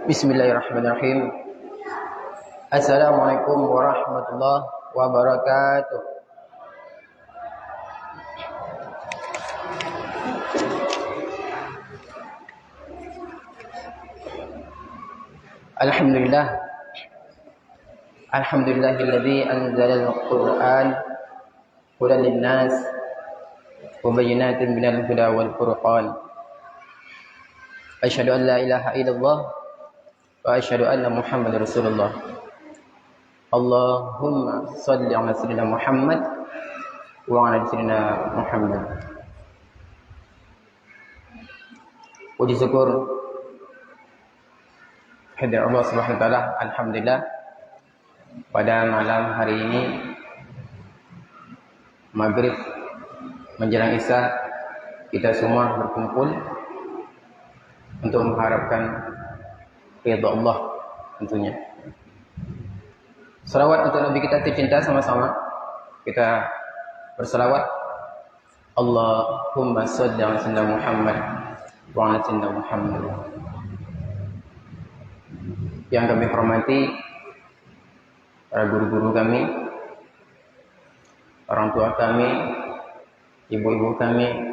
Bismillahirrahmanirrahim. Assalamualaikum warahmatullahi wabarakatuh. Alhamdulillah. Alhamdulillahilladzi anzalal Qur'an hudan linnas wa bayyinatin minal huda wal furqan. Asyhadu an la ilaha illallah wa asyhadu anna Muhammadar Rasulullah. Allahumma shalli ala sayyidina Muhammad wa ala sayyidina Muhammad. Puji syukur kehadirat Allah Subhanahu wa taala. Alhamdulillah, pada malam hari ini maghrib menjelang isya kita semua berkumpul untuk mengharapkan ridha Allah tentunya. Selawat untuk Nabi kita tercinta, sama-sama kita berselawat. Allahumma shalli ala sayyidina Muhammad wa ala sayyidina Muhammad. Yang kami hormati para guru-guru kami, orang tua kami, ibu-ibu kami,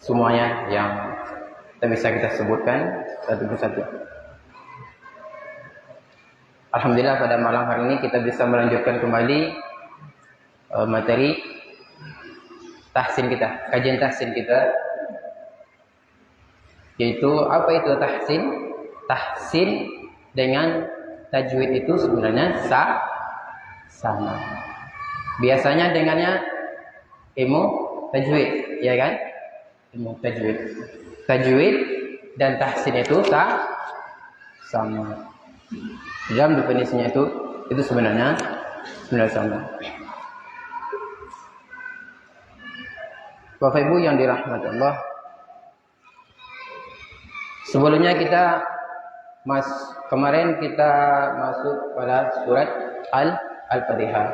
semuanya yang tak bisa kita sebutkan satu persatu. Alhamdulillah, pada malam hari ini kita bisa melanjutkan kembali materi tahsin kita, kajian tahsin kita, yaitu apa itu tahsin? Tahsin dengan tajwid itu sebenarnya sama. Biasanya dengannya ilmu tajwid, ya kan? Ilmu tajwid. Tajwid dan tahsin itu sama. Dalam definisinya itu sebenarnya sama. Bapak Ibu yang dirahmati Allah, sebelumnya kemarin kita masuk pada surat Al-Fatihah.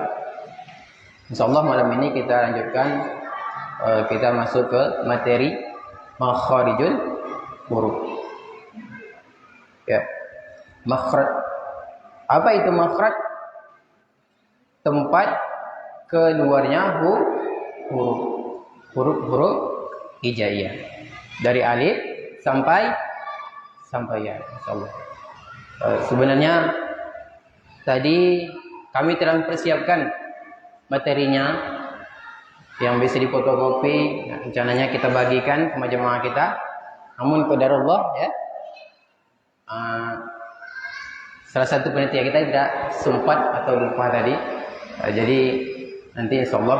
Insyaallah malam ini kita lanjutkan, kita masuk ke materi makharijul huruf. Ya. Makhraj. Apa itu makhraj? Tempat keluarnya huruf hijaiyah. Dari alif sampai ya, insyaallah. Sebenarnya tadi kami telah mempersiapkan materinya yang bisa difotokopi. Nah, rencananya kita bagikan ke jemaah kita. Namun qadarullah, ya, salah satu panitia kita tidak sempat atau lupa tadi. Jadi nanti insyaallah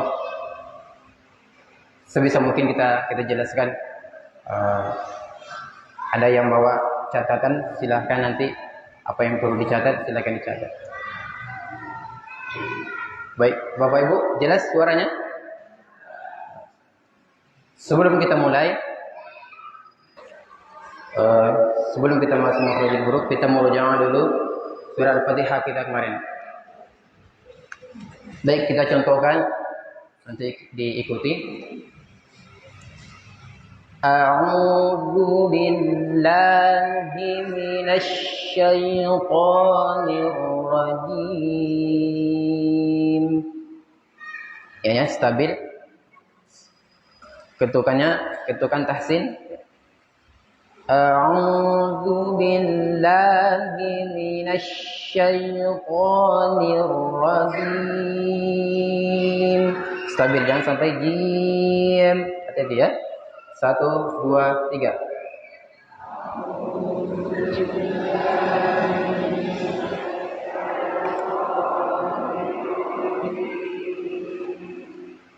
sebisa mungkin kita jelaskan. Ada yang bawa catatan, silahkan nanti apa yang perlu dicatat silahkan dicatat. Baik, Bapak Ibu, jelas suaranya? Sebelum kita mulai, sebelum kita masuk makhrajul huruf, kita murojaah dulu surah Al-Fatihah kita kemarin. Baik, kita contohkan, nanti diikuti. A'udzu billahi minasy syaithanir rajim. Ya, stabil. Ketukan tahsin. A'udzu billahi minasy syaithanir rajim. Stabil, jangan sampai jim. Hati-hati ya. 1, 2, 3.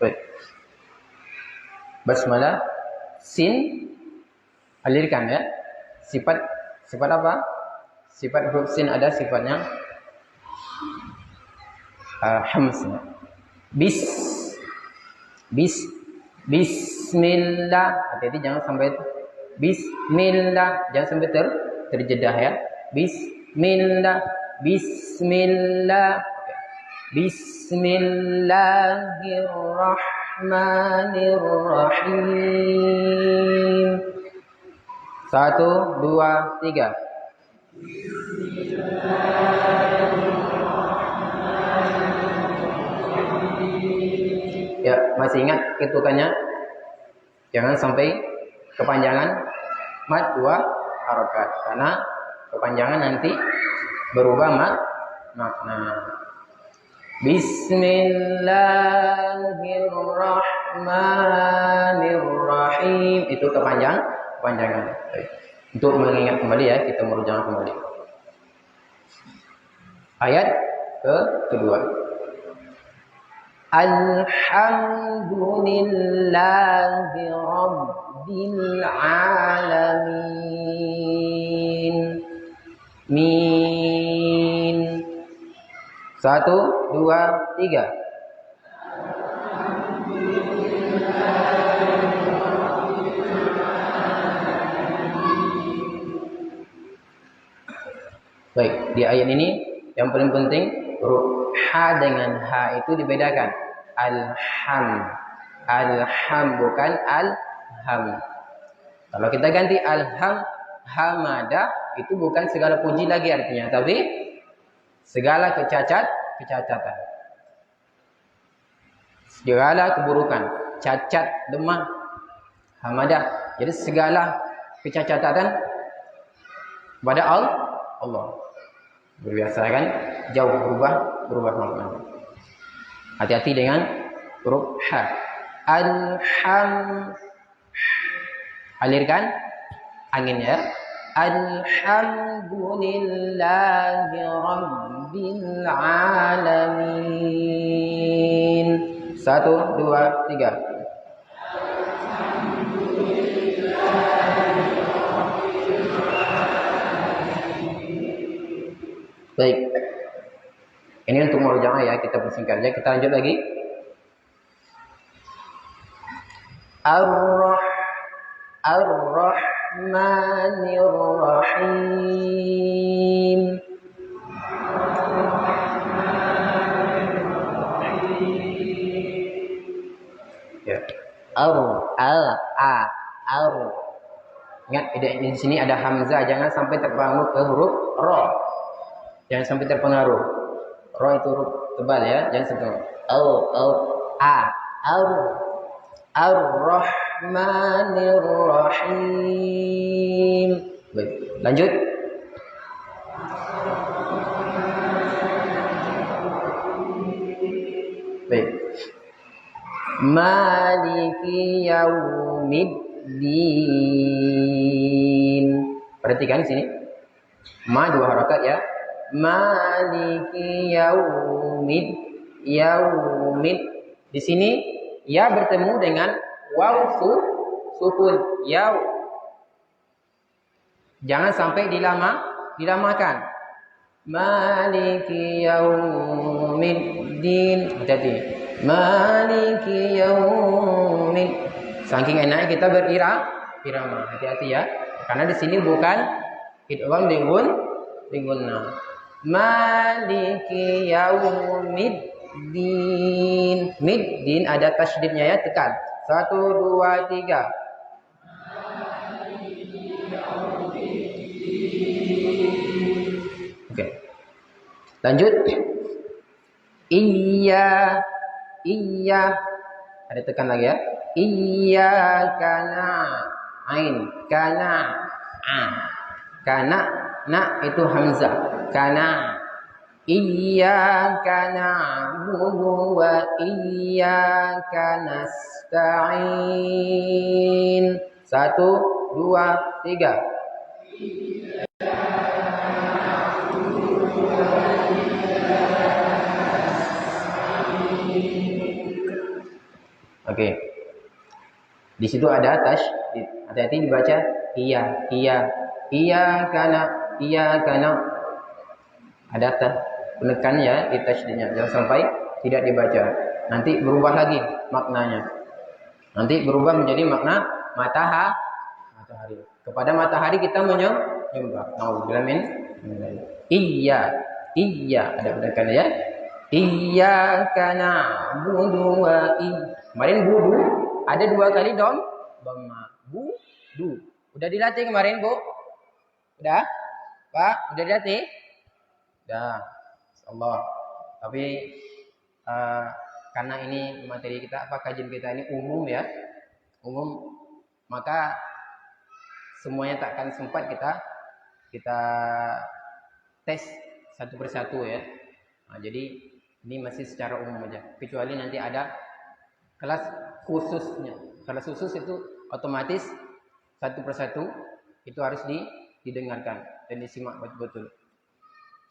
Baik. Basmalah, sin, alirkan ya. Sifat apa? Sifat huruf sin ada sifatnya hams. Bismillah. Hati-hati jangan sampai bismillah, jangan sampai terjedah ya. Bismillah. Bismillahirrahmanirrahim. 1, 2, 3. Ya, masih ingat ketukannya? Jangan sampai kepanjangan mad 2 harokat, karena kepanjangan nanti berubah makna. Bismillahirrahmanirrahim, itu kepanjangan. Untuk mengingat kembali ya, kita merujuk kembali. Ayat kedua. Alhamdulillahi Rabbil Alamin. Min. 1, 2, 3. Baik, di ayat ini yang paling penting huruf ha dengan ha itu dibedakan. Alham bukan alham. Kalau kita ganti hamada itu bukan segala puji lagi artinya, tapi segala kecacatan. Segala keburukan, cacat, lemah, hamadah. Jadi segala kecacatan pada Allah. Berbiasa kan jauh berubah maknanya. Hati-hati dengan huruf ha. Alirkan anginnya. Alhamdulillahi Rabbil Alamin. 1, 2, 3. Baik. Ini untuk murojaah ya, kita persingkat aja. Kita lanjut lagi. Ar-Rahmanir-Rahim. Ya. Ingat, di sini ada hamzah, jangan sampai terpengaruh ke huruf ra. Jangan sampai terpengaruh. Ra itu huruf tebal ya, jangan sampai. Ar-Rahmanir-Rahim. Baik, lanjut. Baik. Maliki yaumiddin. Perhatikan di sini. Ma 2 harakat ya. Maliki yaumid. Di sini ya bertemu dengan waw sukun yaw. Jangan sampai dilamakan. Maliki yaumiddin. Jadi Maliki yaumid. Saking enaknya kita berirama. Hati-hati ya. Karena di sini bukan idgham dengan Maliki yaumiddin. Middin ada tasydidnya ya, tekan. 1, 2, 3. Oke. Lanjut. Iya. Ada tekan lagi ya. Iyyaka kana na itu hamzah. Kana iyyaka na'budu wa iyyaka nasta'in. 1, 2, 3. Oke. Di situ ada tasydid. Hati-hati dibaca iya. Kana. Ada penekan ya di tasydidnya. Jangan sampai tidak dibaca. Nanti berubah lagi maknanya. Nanti berubah menjadi makna matahari. Kepada matahari kita menyembah. Nauzubillah min. Iya. Ada penekan ya. Iyyaka na'budu wa kemarin budu ada 2 kali dhamma. Budu. Udah dilatih kemarin, Bu? Udah? Pak, udah dilatih? Dah, Allah. Tapi karena ini materi kita, kajian kita ini umum ya, umum, maka semuanya tak akan sempat kita tes satu persatu ya. Nah, jadi ini masih secara umum aja. Kecuali nanti ada kelas khususnya. Kelas khusus itu otomatis satu persatu itu harus didengarkan dan disimak betul-betul.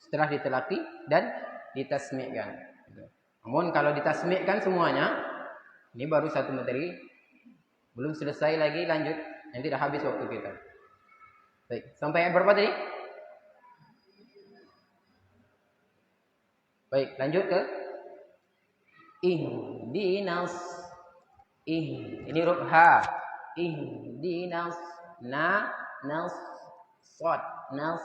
Setelah ditelaki dan ditasmi'kan. Namun kalau ditasmi'kan semuanya, ini baru satu materi, belum selesai lagi, lanjut, nanti dah habis waktu kita. Baik, sampai ayat berapa tadi? Baik, lanjut ke ihdinas. Ini huruf ha. Ihdinas nas sad nas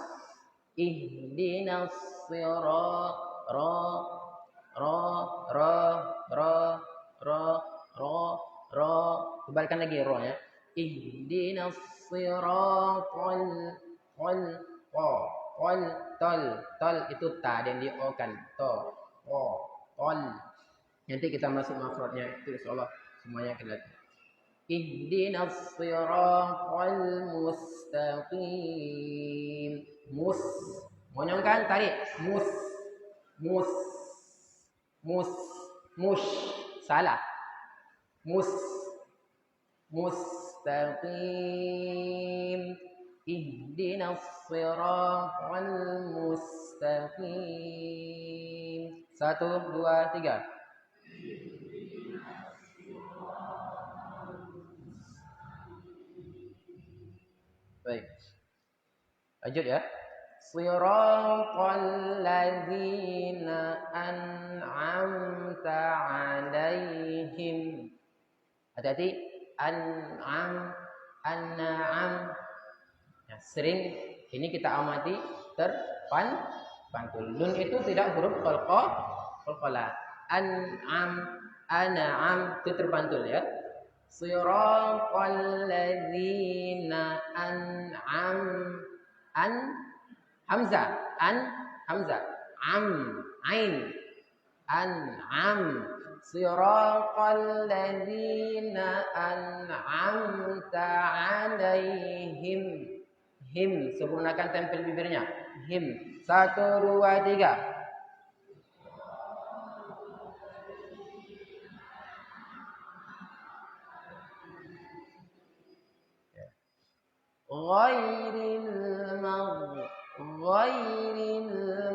ihdinas sirat ra. Tebalkan lagi ra ya. Ihdinas siratal tol itu ta dan diokan tol. Nanti kita masuk makhrajnya itu insyaallah semuanya akan lihat. Ihdinas siratal mustaqim. Monyongkan tarik salah mustaqim. Ihdinas siratal mustaqim. 1, 2, 3. Baik. Lanjut ya. Siratal ladzina an'amta 'alaihim. Hati-hati, an'am. Ya, sering ini kita amati terpantul. Nun itu tidak huruf qalqalah. An'am itu terpantul ya. Siratal ladzina hamzah ain an'am. Siratal ladzina an'amta 'alaihim. Him, sempurnakan tempel bibirnya. Him. 1, 2, 3. Ghairil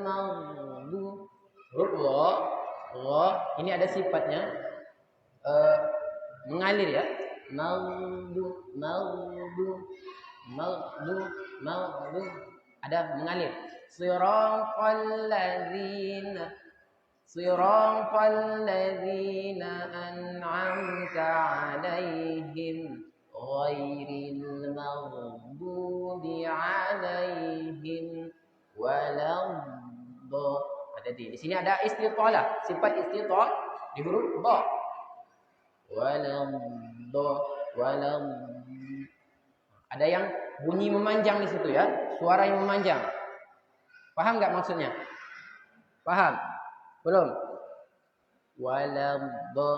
maghdu. Huruf gha. Ini ada sifatnya mengalir ya. Maghdu. Ada mengalir. Siratal ladzina an'amta 'alaihim ghairil maghdubi 'alaihim waladdallin. Ada di sini ada istitalah, sifat istitalah di huruf dha. Waladdallin. Ada yang bunyi memanjang di situ ya, suara yang memanjang. Paham nggak maksudnya? Paham? Belum? Waladdo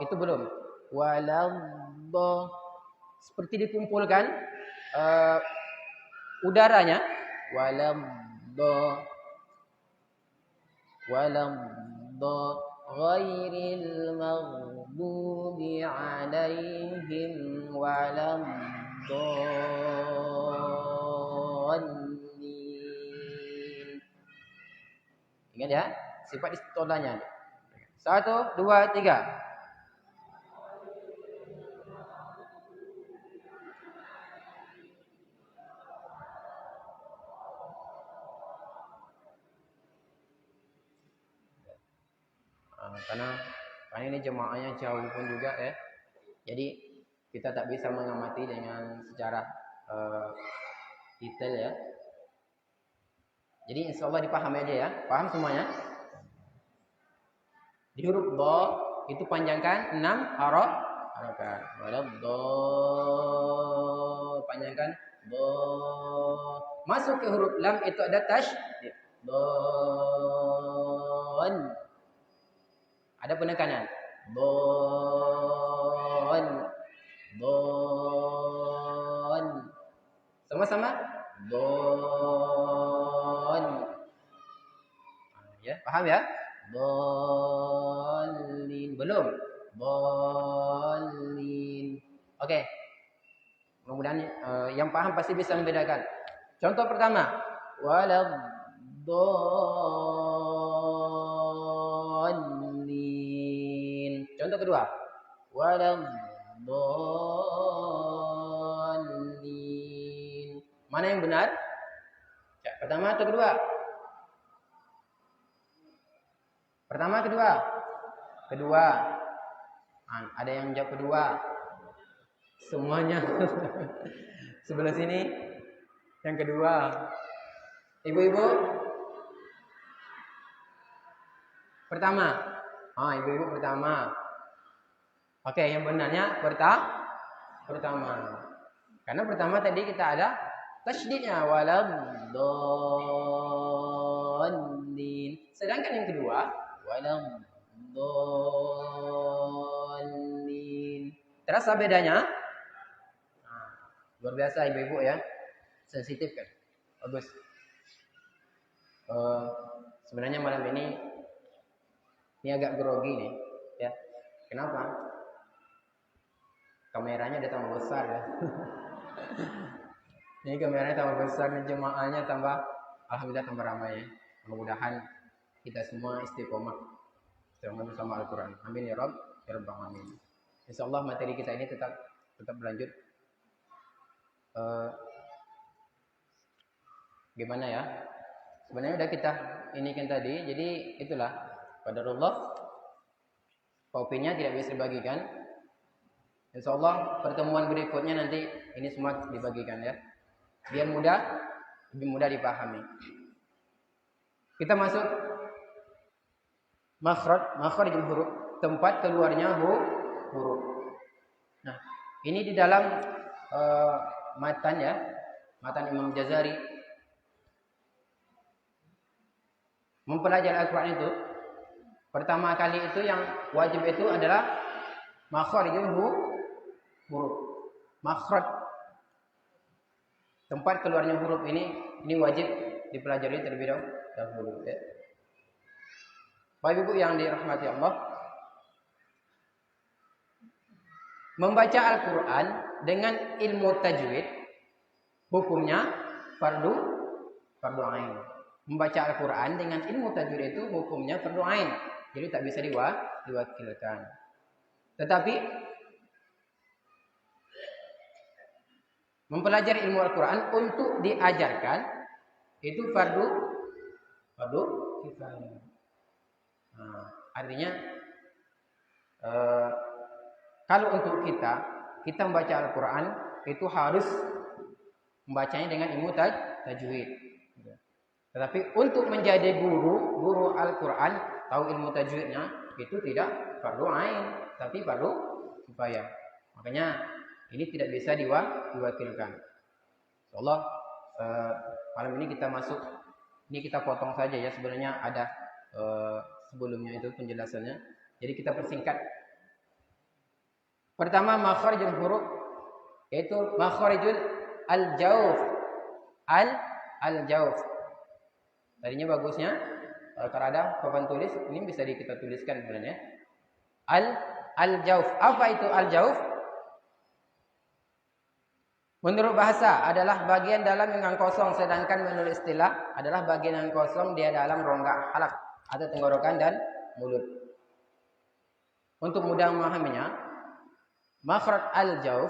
itu belum. Waladdo seperti dikumpulkan udaranya. Waladdo ghairil maghdubi 'alaihim waladdallin. Ingat ya, sifat istitolahnya. 1, 2, 3. Karena ini jemaahnya jauh pun juga ya. Jadi kita tak bisa mengamati dengan secara detail ya. Jadi insya Allah dipahami aja ya. Paham semuanya? Di huruf dha itu panjangkan 6 harakat. Waladh panjangkan dha. masuk ke huruf lam itu ada tasydid. Don. Ada penekanan. Don. Don. Sama-sama. Don. Ya, paham ya? Dolin. Belum. Dolin. Oke. Mudah-mudahan yang paham pasti bisa membedakan. Contoh pertama. Waladhdallin. Contoh kedua. Waladhdallin. Mana yang benar? Pertama atau kedua? Pertama, kedua? Kedua. Ada yang jawab kedua. Semuanya. Sebelah sini. Yang kedua. Ibu-ibu? Pertama. Ibu-ibu pertama. Oke, yang benarnya pertama. Karena pertama tadi kita ada tasydidnya. Waladhdallin. Sedangkan yang kedua, waladhdallin. Terasa bedanya? Luar biasa ibu-ibu ya. Sensitif kan? Bagus. Sebenarnya malam ini agak grogi nih, ya. Kenapa? Kameranya udah tambah besar ya. Ini kameranya tambah besar, jemaahnya tambah, alhamdulillah tambah ramai ya. Mudah-mudahan kita semua istiqomah bersama Al-Quran. Amin ya Rabb, ya Rabbal Alamin. Insyaallah materi kita ini tetap berlanjut. Gimana ya? Sebenarnya udah kita inikan tadi. Jadi itulah qadarullah. Kopinya tidak bisa dibagikan. Insyaallah pertemuan berikutnya nanti ini semua dibagikan ya. Biar lebih mudah dipahami. Kita masuk makhrarijul huruf, tempat keluarnya huruf. Nah, ini di dalam matan ya, matan Imam Jazari mempelajari Al-Quran itu pertama kali itu yang wajib itu adalah makhrarijul huruf. Makhraj, tempat keluarnya huruf ini wajib dipelajari terlebih dahulu ya. Bapak Ibu yang dirahmati Allah, membaca Al-Quran dengan ilmu tajwid hukumnya fardu ain. Membaca Al-Quran dengan ilmu tajwid itu hukumnya fardu ain. Jadi tak bisa diwakilkan. Tetapi mempelajari ilmu Al-Quran untuk diajarkan itu fardu kifayah. Artinya kalau untuk kita membaca Al-Quran itu harus membacanya dengan ilmu tajwid. Tetapi untuk menjadi guru Al-Quran, tahu ilmu tajwidnya itu tidak fardu ain, tapi fardu kifayah. Makanya ini tidak bisa diwakilkan. Insyaallah malam ini kita masuk, ini kita potong saja ya, sebenarnya ada sebelumnya itu penjelasannya. Jadi kita persingkat. Pertama makhrarijul huruf yaitu makhrarijul al-jawf. Al-jawf. Tadinya bagusnya kalau ada papan tulis ini bisa kita tuliskan sebenarnya. Al-jawf. Apa itu al-jawf? Menurut bahasa adalah bagian dalam yang kosong, sedangkan menurut istilah adalah bagian yang kosong dia dalam rongga halak atau tenggorokan dan mulut. Untuk mudah memahaminya, makhraj al-jawf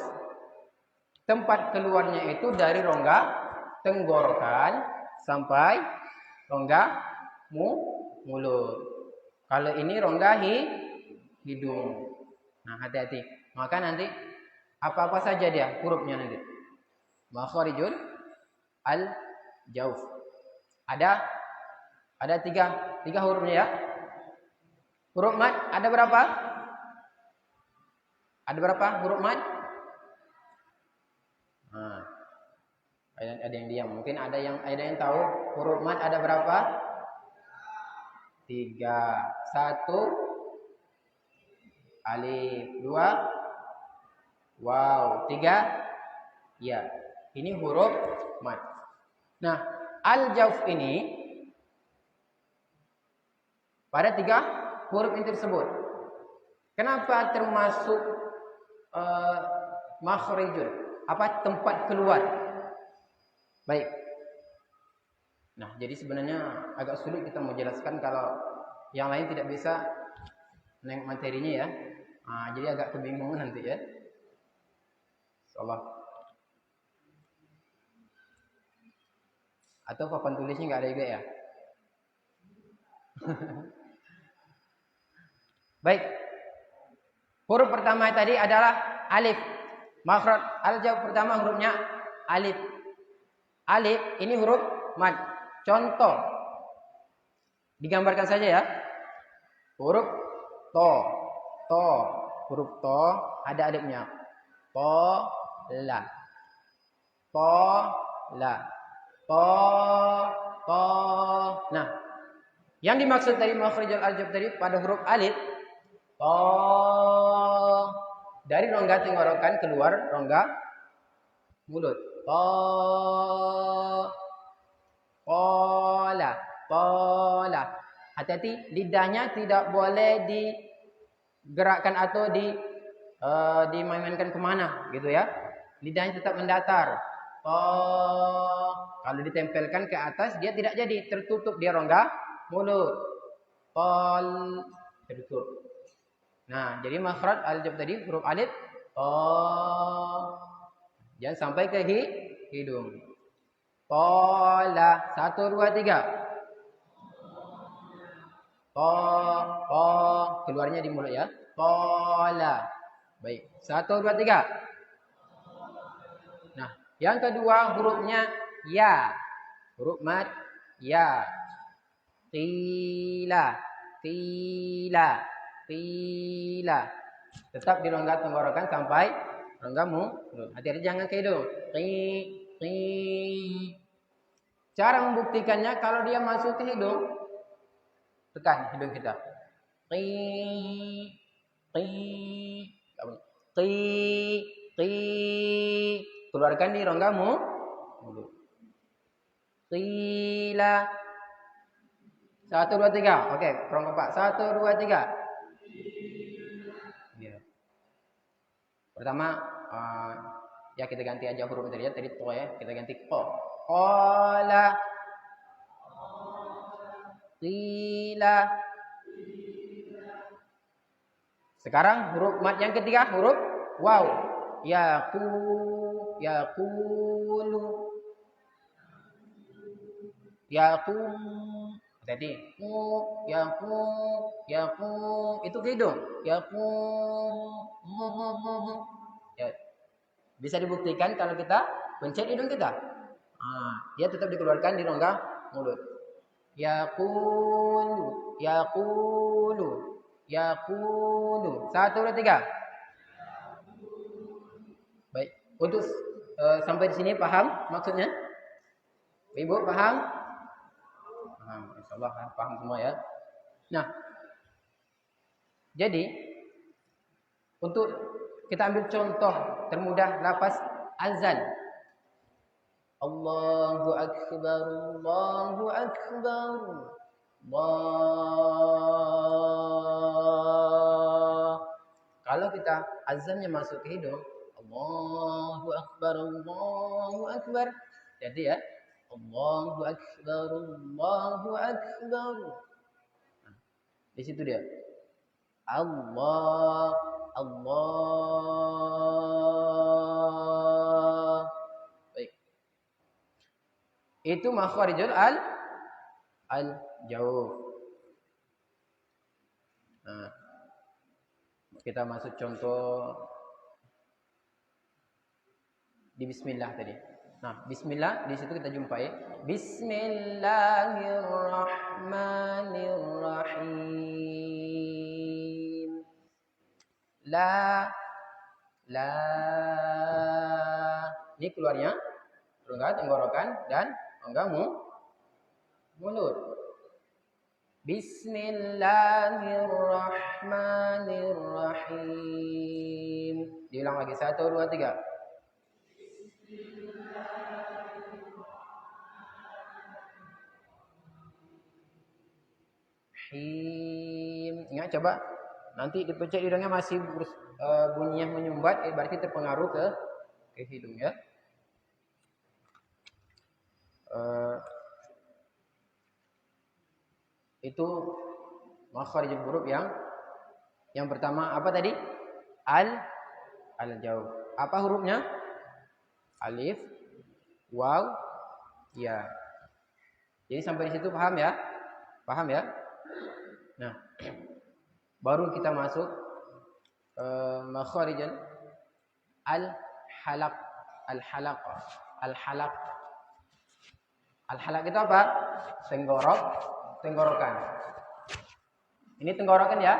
tempat keluarnya itu dari rongga tenggorokan sampai rongga mulut. Kalau ini rongga hidung. Nah, hati-hati. Maka nanti apa-apa saja dia hurufnya nanti. Makhrarijul al-jawf. Ada tiga hurufnya ya. Huruf mad ada berapa? Ada berapa huruf mad? Ada yang diam. Mungkin ada yang tahu huruf mad ada berapa? 3. 1 alif, 2 waw, 3 ya. Ini huruf mad. Nah, al-jawf ini pada 3 huruf ini tersebut. Kenapa termasuk makhrijul? Apa tempat keluar? Baik. Nah, jadi sebenarnya agak sulit kita mau jelaskan kalau yang lain tidak bisa nengok materinya ya. Nah, jadi agak kebingungan nanti ya. Insyaallah. Atau papan tulisnya nggak ada juga ya? Baik. Huruf pertama tadi adalah alif. Makhraj al-jawf pertama hurufnya alif. Alif ini huruf mad. Contoh. Digambarkan saja ya. Huruf to. To. Huruf to ada alifnya. To la. To la. To. Nah, yang dimaksud dari makhrijul al-jawf tadi pada huruf alif, to, dari rongga tenggorokan keluar rongga mulut. To, pola, pola. Hati-hati, lidahnya tidak boleh digerakkan atau dimainkan kemana, gitu ya. Lidahnya tetap mendatar. Kalau ditempelkan ke atas dia tidak jadi, tertutup dia rongga mulut. Tertutup. Nah, jadi makhraj al-jawf tadi huruf alif jangan sampai ke hidung. Tola 1 2 3. Keluarnya di mulut ya. Tola. Baik. 1 2 3. Nah, yang kedua hurufnya ya. Huruf mad ya. Qila, qila, qila. Tetap di rongga tenggorokan sampai rongga mulut. Hati-hati jangan ke hidung. Qi. Cara membuktikannya kalau dia masuk ke hidung, tekan hidung kita. Qi, qi, qi, qi. Keluarkan di rongga mulut. Qila. 1 2 3. Oke, rongga Pak. 1 2 3. Ya. Pertama ya kita ganti aja huruf tadi ya. Tadi to ya, kita ganti ko. Qala. Qila. Sekarang huruf mad yang ketiga huruf waw. Yaqulu. Yaqum. Tadi yaqum itu ke hidung. Yaqum. Ya. Bisa dibuktikan kalau kita pencet hidung kita. Dia tetap dikeluarkan di rongga mulut. Yaqulu. 1 2 3. Baik, untuk sampai di sini paham maksudnya? Ibu paham? Paham, insyaallah paham semua ya. Nah, jadi untuk kita ambil contoh termudah lafaz azan. Allahu akbar, Allahu akbar. Allah. Kalau kita azannya masuk ke hidung, Allahu akbar, Allahu akbar. Jadi ya, Allahu akbar, Allahu akbar. Nah, di situ dia. Allah. Baik. Itu makhrijul al-jawf. Nah, kita masuk contoh di bismillah tadi. Nah, bismillah di situ kita jumpai Bismillahirrahmanirrahim. La. Ini keluarnya rongga tenggorokan dan rongga mulut. Bismillahirrahmanirrahim. Diulang lagi 1 2 3. Ingat coba nanti dipencet hidungnya masih bunyinya menyumbat, berarti terpengaruh ke hidung ya. Itu makharijul huruf yang pertama apa tadi? Al jauh. Apa hurufnya? Alif, waw, ya. Jadi sampai di situ paham ya? Paham ya? Nah, baru kita masuk makharijul al-halaq. Al-halaq itu apa? Tenggorokan. Ini tenggorokan ya.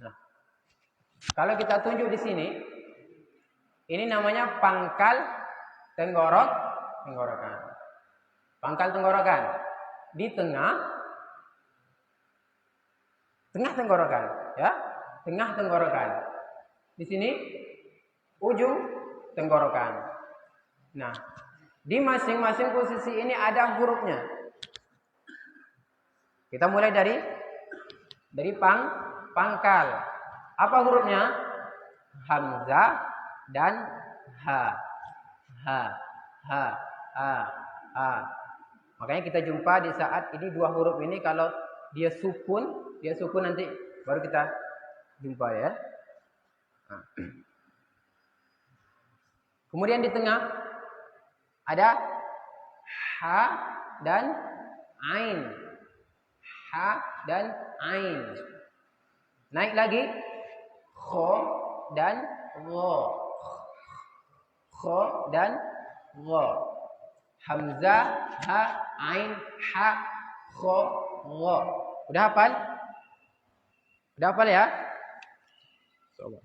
Nah, kalau kita tunjuk di sini, ini namanya pangkal tenggorokan. Pangkal tenggorokan di tengah tenggorokan, ya. Tengah tenggorokan. Di sini ujung tenggorokan. Nah, di masing-masing posisi ini ada hurufnya. Kita mulai dari pangkal. Apa hurufnya? Hamzah dan ha. Makanya kita jumpa di saat ini dua huruf ini kalau dia sukun nanti baru kita jumpa ya. Nah. Kemudian di tengah ada ha dan ain. Ha dan ain. Naik lagi kho dan gha. Kho dan gha. Hamzah, ha, ain, ha, kho, gha. Udah hafal? Udah hafal ya? Coba.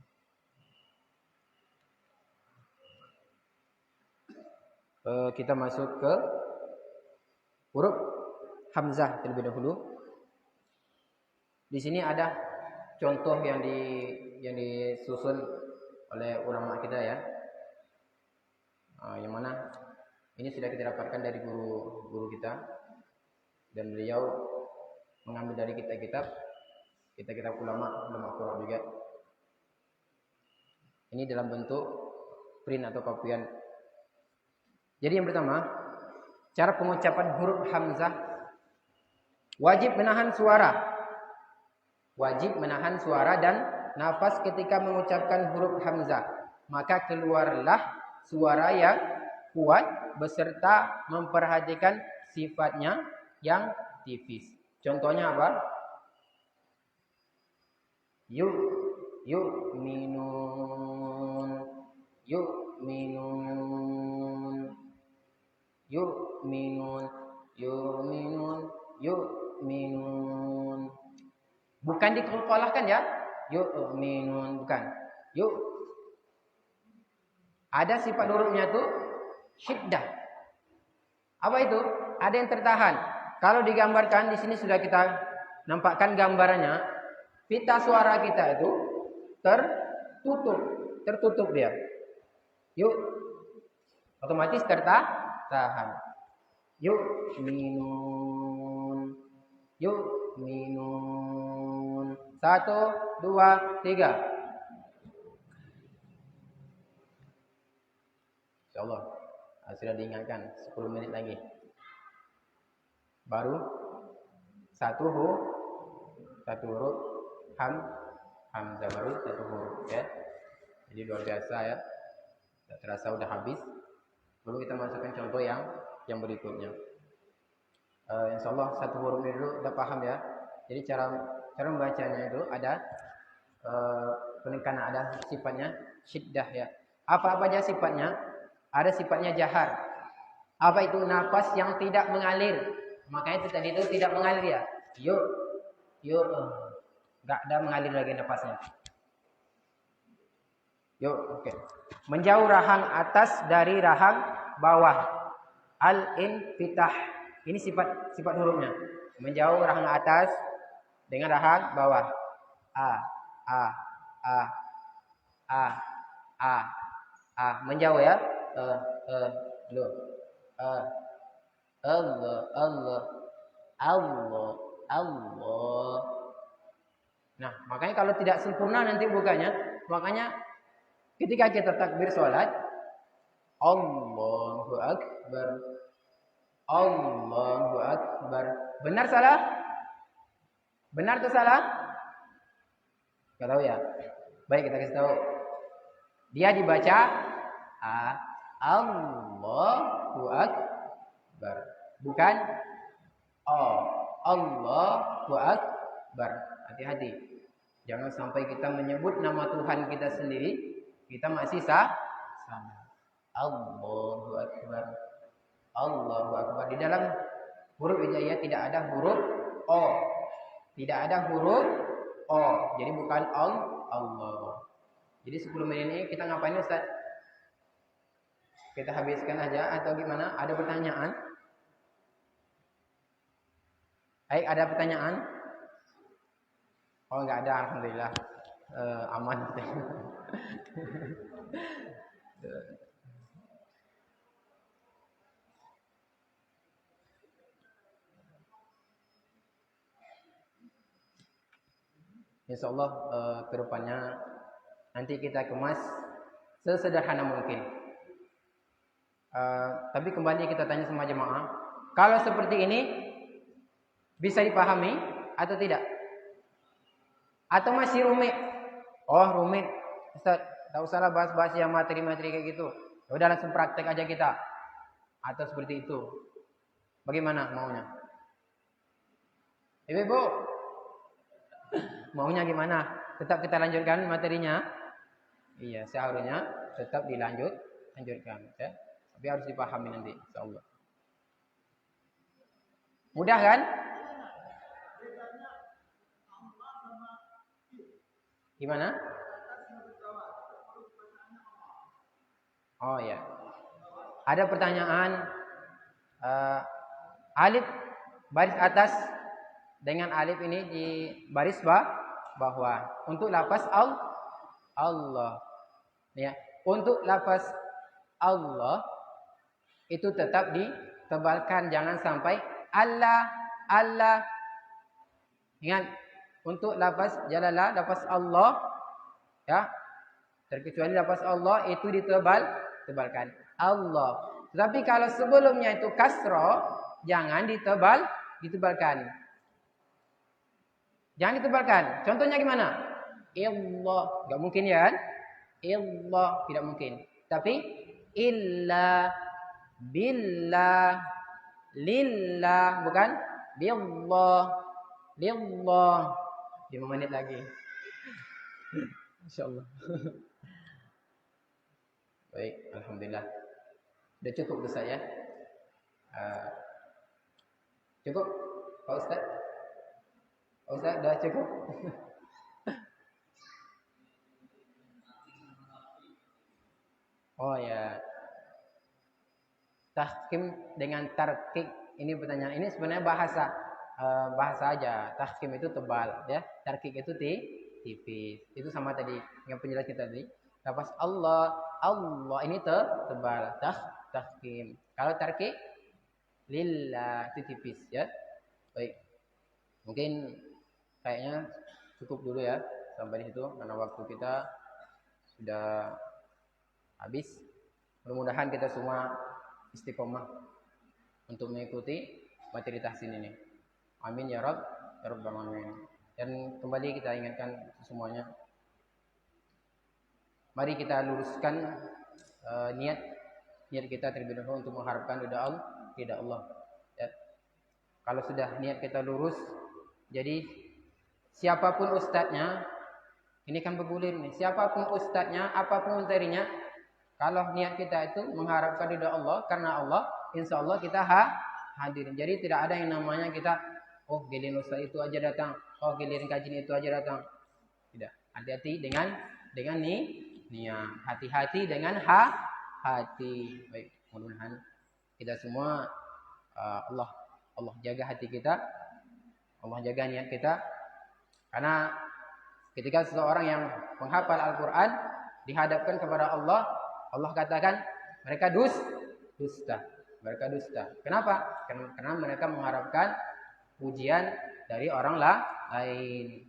Kita masuk ke huruf hamzah terlebih dahulu. Di sini ada contoh yang disusun oleh ulama kita ya. Yang mana ini sudah kita dapatkan dari guru kita, dan beliau mengambil dari kitab ulama Quran juga. Ini dalam bentuk print atau kopian. Jadi yang pertama, cara pengucapan huruf hamzah wajib menahan suara. Wajib menahan suara dan nafas ketika mengucapkan huruf hamzah. Maka keluarlah suara yang kuat beserta memperhatikan sifatnya yang tipis. Contohnya apa? Yu'minun. Bukan dikolkolahkan ya. Yu'minun, bukan. Ada sifat hurufnya tuh syiddah. Apa itu? Ada yang tertahan. Kalau digambarkan di sini sudah kita nampakkan gambarannya. Pita suara kita itu tertutup dia. Otomatis tertahan. Yu'minun. 1 2 3. Insyaallah sudah diingatkan 10 menit lagi. Baru satu huruf hamzah, baru satu huruf ya. Jadi luar biasa ya. Tak terasa udah habis. Lalu kita masukkan contoh yang berikutnya. Insyaallah satu huruf ini dulu udah paham ya. Jadi cara membacanya itu ada penekanan, ada sifatnya syiddah ya. Apa aja sifatnya? Ada sifatnya jahar. Apa itu? Nafas yang tidak mengalir. Makanya itu tadi itu tidak mengalir ya. Enggak ada mengalir lagi nafasnya. Oke. Menjauh rahang atas dari rahang bawah. Al-infitah. Ini sifat hurufnya. Menjauh rahang atas dengan rahang bawah. A, a, a, a, a, a. Menjauh ya. Lo. Allah, Allah, Allah, Allah. Nah, makanya kalau tidak sempurna nanti bukanya. Makanya ketika kita takbir sholat, Allahu Akbar, Allahu Akbar. Benar salah? Benar atau salah? Gak tahu ya. Baik, kita kasih tahu. Dia dibaca Allahu Akbar, bukan Allahu Akbar. Hati-hati. Jangan sampai kita menyebut nama Tuhan kita sendiri, kita masih salah. Allahu Akbar. Allahu Akbar. Di dalam huruf hijaiyah tidak ada huruf O. Tidak ada huruf O. Jadi bukan Allah. Jadi 10 menit ini kita ngapain Ustaz? Kita habiskan aja atau gimana? Ada pertanyaan? Baik, ada pertanyaan? Oh, enggak ada, alhamdulillah. Aman. Insya Allah ke depannya nanti kita kemas sesederhana mungkin. Tapi kembali kita tanya sama jemaah, kalau seperti ini bisa dipahami atau tidak? Atau masih rumit? Oh, rumit. Ustaz, tak usahlah bahas-bahas yang materi-materi kayak gitu. Udah langsung praktek aja kita. Atau seperti itu. Bagaimana maunya? Ibu, maunya gimana? Tetap kita lanjutkan materinya? Iya, seharusnya tetap lanjutkan. Ya. Tapi harus dipahami nanti, insyaallah. Mudah kan? Gimana? Oh ya. Ada pertanyaan alif baris atas dengan alif ini di baris bawah. Untuk lafaz Allah. Ya. Untuk lafaz Allah itu tetap ditebalkan, jangan sampai Allah. Ingat, untuk lafaz jalalah, lafaz Allah, ya, terkecuali lafaz Allah itu ditebalkan Allah. Tetapi kalau sebelumnya itu kasroh, jangan ditebalkan. Jangan ditebalkan. Contohnya gimana? Allah, enggak mungkin ya kan? Allah tidak mungkin. Tapi illa, billah, lillah, bukan billah. 5 menit lagi. Insyaallah. Baik, alhamdulillah. Sudah cukup Ustaz ya? Cukup Pak Ustaz? Pak Ustaz sudah cukup? Oh ya. Tahkim dengan tarkik, ini pertanyaan. Ini sebenarnya bahasa aja. Tahkim itu tebal ya. Tarkik itu tipis. Itu sama tadi yang penjelas kita tadi. Lafaz Allah ini tebal. Tahkim. Kalau tarkik lillah itu tipis ya. Baik. Mungkin kayaknya cukup dulu ya sampai di situ karena waktu kita sudah habis. Mudah-mudahan kita semua istiqomah untuk mengikuti materi tahsin ini. Amin ya rabbal alamin. Dan kembali kita ingatkan semuanya, mari kita luruskan niat kita terlebih dahulu untuk mengharapkan ridha Allah. Ya. Kalau sudah niat kita lurus, jadi siapapun ustadznya, ini kan bergulir nih. Siapapun ustadznya, apapun materinya, kalau niat kita itu mengharapkan ridha Allah karena Allah, insya Allah kita hadirin. Jadi tidak ada yang namanya kita, oh giliran ustaz itu aja datang, oh giliran kajian itu aja datang. Tidak. Hati-hati dengan niat. Hati-hati dengan hati. Baik. Mudah-mudahan kita semua Allah jaga hati kita, Allah jaga niat kita. Karena ketika seseorang yang menghafal Al-Quran dihadapkan kepada Allah, Allah katakan mereka dusta. Mereka dusta. Kenapa? Karena mereka mengharapkan pujian dari orang lain.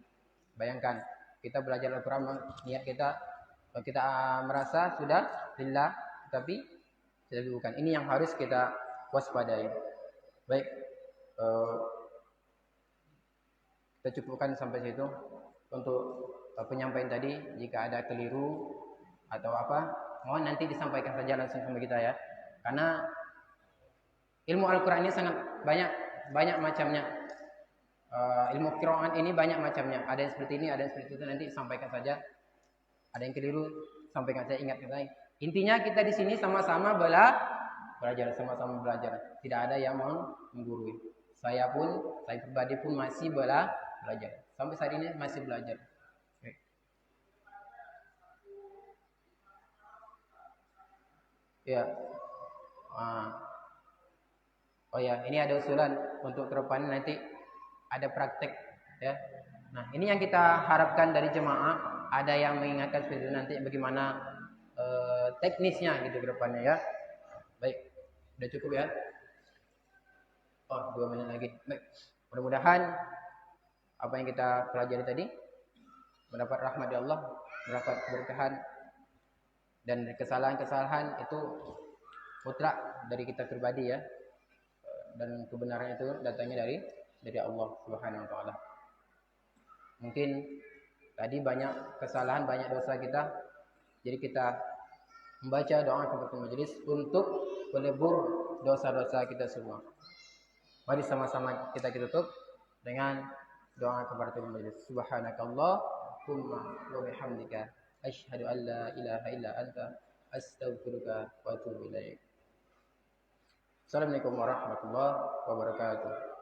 Bayangkan, kita belajar Al-Quran, niat kita merasa sudah lillah, tapi jadi bukan. Ini yang harus kita waspadai. Baik, kita cukupkan sampai situ untuk penyampaian tadi. Jika ada keliru atau apa, mohon nanti disampaikan saja langsung sama kita ya. Karena ilmu Al-Quran ini sangat banyak macamnya. Ilmu qiraat ini banyak macamnya. Ada yang seperti ini, ada yang seperti itu. Nanti sampaikan saja. Ada yang keliru, sampaikan saja, ingatkan saya. Intinya kita di sini sama-sama belajar, sama-sama belajar. Tidak ada yang menggurui. Saya pribadi pun masih belajar. Sampai saat ini masih belajar. Okay. Ya. Oh ya, ini ada usulan untuk ke depan nanti ada praktek ya. Nah, ini yang kita harapkan dari jemaah, ada yang mengingatkan seperti itu nanti bagaimana teknisnya gitu ke depannya ya. Baik, udah cukup ya. Oh, 2 menit lagi. Baik. Mudah-mudahan apa yang kita pelajari tadi mendapat rahmat dari Allah, mendapat keberkahan, dan kesalahan-kesalahan itu mutlak dari kita pribadi ya. Dan kebenaran itu datangnya dari Allah Subhanahu wa taala. Mungkin tadi banyak kesalahan, banyak dosa kita. Jadi kita membaca doa kepada majelis untuk melebur dosa-dosa kita semua. Mari sama-sama kita tutup dengan doa kepada majelis. Subhanakallahumma wa bihamdika asyhadu an la ilaha illa anta astaghfiruka wa atubu ilaik. Assalamualaikum warahmatullahi wabarakatuh.